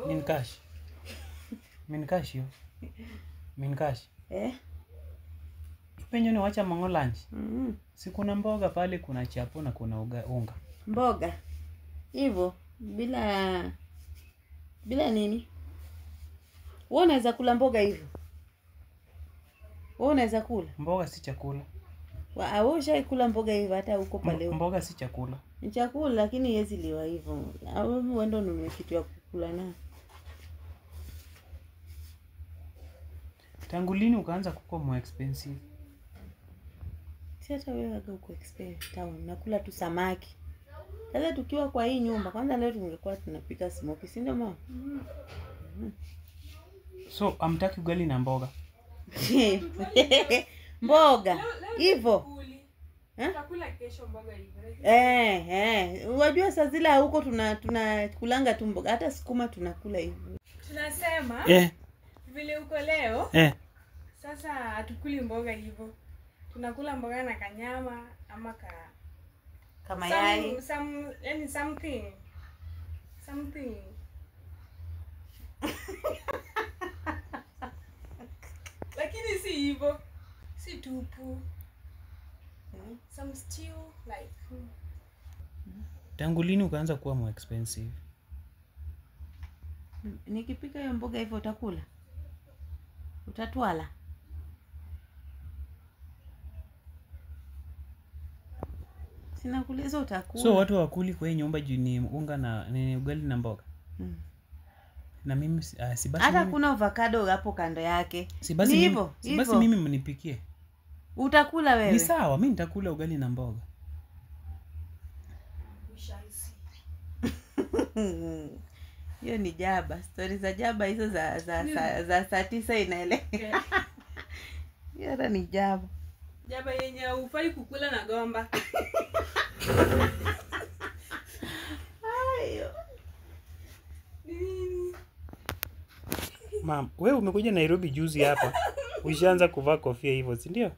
Minkash. Minkash yo. Minkash. Penyo ni wacha mango lunch. Si kuna mboga pale, kuna chapo na kuna unga. Mboga. Hivyo bila nini? Wewe unaweza kula mboga hivyo? Wewe unaweza kula? Mboga si chakula. Wewe ushaikula mboga hivyo hata huko pale? Mboga si chakula. Ni chakula lakini haiwezi liwa hivyo. Au wewe ndio ununue kitu ya kukula na. Tangu lini ukaanza kuko more expensive? Si hata wewe waga uko expensive town. Nakula tu samaki. Sasa tukiwa kwa hii nyumba, kwanza leo tungekuwa tunapika smoky, si ndio mama? So, amtaki ugali na mboga? Mboga. Hivyo. Tutakula kesho mboga hivyo. Unajua saa zile huko tunakulanga tu mboga. Hata sukuma tunakula hivyo. Tunasema vile uko leo. Sasa hatukuli mboga hivyo. Tunakula mboga na kanyama ama kama yai. Something. Lakini si hivyo. Si tupu. Some stew like. Tangu lini ukaanza kuwa more expensive? Nikipika hiyo mboga hivyo utakula? Utatwala? Sinakuuliza utakula. So watu wakuli kwa hii nyumba juu ni unga na ni ugali na mboga. Na mimi si basi hata kuna avocado hapo kando yake. Si basi hivyo. Si basi mimi mnipikie. Utakula wewe? Ni sawa, mimi nitakula ugali na mboga. Hiyo ni jaba. Stories za jaba hizo za saa 9 inaelekea. Hiyo ni jaba. Jaba yenye ufai kukula na gomba. Ayo. Mam, wewe umekuja Nairobi juzi hapa. Ushaanza kuvaa kofia hivyo, si ndio?